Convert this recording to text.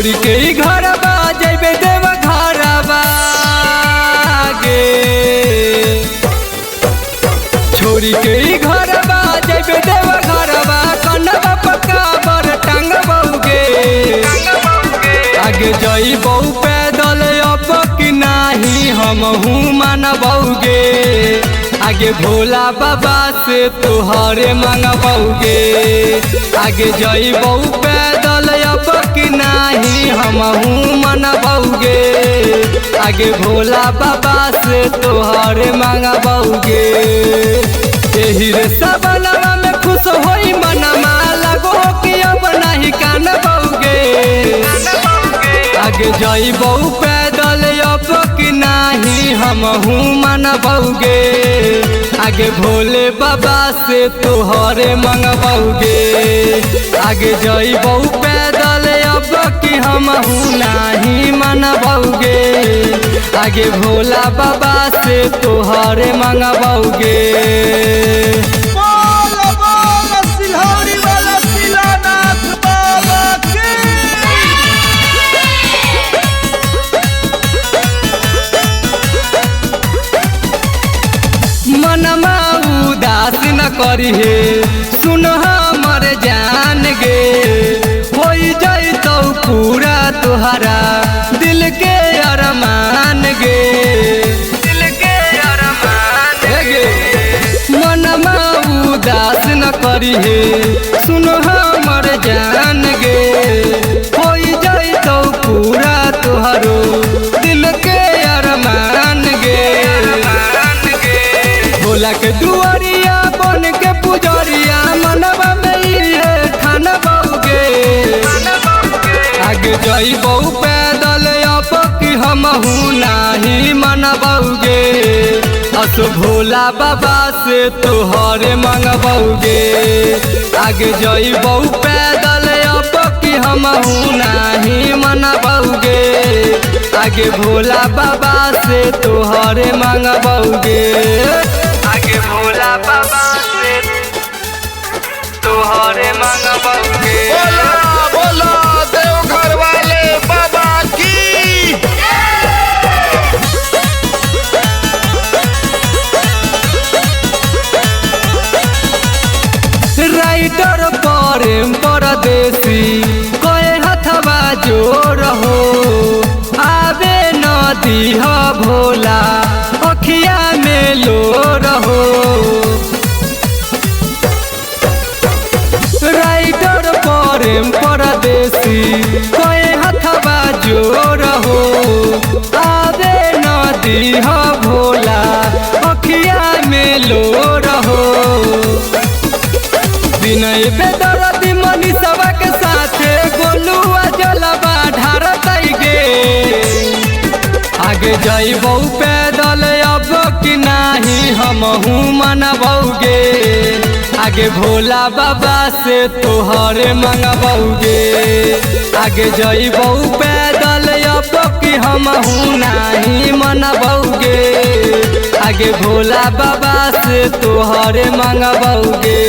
छोड़ के घर बा जैबे देव घर गे, छोड़ के घर बा जैबे देव घर बा, कनवा पक्का बर टांग बउगे। आगे जइबौ पैदल अब कि नाही हमहू मानबौगे, आगे भोला बाबा से तोहरे मांगबौगे। आगे जइबौ पैदल अब कि नाही हमहू मानबौगे, आगे भोला बाबा से तोहरे मांगबौगे। एही रे सबनवा में खुश होई मनमा, लगो कि अब नाही कानबौगे। आगे जइबौ पैदल अब कि नाही हमहू मानबौगे, आगे भोले बाबा से तोहरे मंगबौगे। आगे जइबौ पैदल अब कि हमहू नाही मानबौगे, आगे भोला बाबा से तोहरे मंगबौगे। मनमा उदास न करिहे सुन हमर जान गे, होई जइतौ पूरा तोहरा दिल के अरमान गे, दिल के अरमान गे। मनमा उदास न करिहे सुन हमर जान गे, होई जइतौ पूरा तोहरो दिल के अरमान गे। भोला के दुआरिया बन के पुजरिया, मनवा में इहे ठानबौगे। आगे जइबौ पैदल अब कि हमहू नाही मानबौगे, असो भोला बाबा से तोहरे मंगबौगे। आगे जइबौ पैदल अब कि हमहू नाही मानबौगे, आगे भोला बाबा से तोहरे मंगबौगे। आगे भोला बाबा से तोहरे मंगबौगे। बोला बोला देवघर वाले बाबा की। राइटर प्रेम परदेसी कहे हथवा जोर हो, आवे नदी ह भोला अखिया में लोर हो। राइटर प्रेम परदेसी कहे हथवा जोर हो, आवे नदी ह भोला अखिया में लोर हो। विनय बेदर्दी मनीषवा के साथे गोलुआ जलवा ढारतै गे। आगे जइबौ पैदल अब कि नाही हमहू मानबौगे, आगे भोला बाबा से तोहरे मंगबौगे। आगे जइबौ पैदल अब कि हमहू नाही मानबौगे, आगे भोला बाबा से तोहरे मंगबौगे।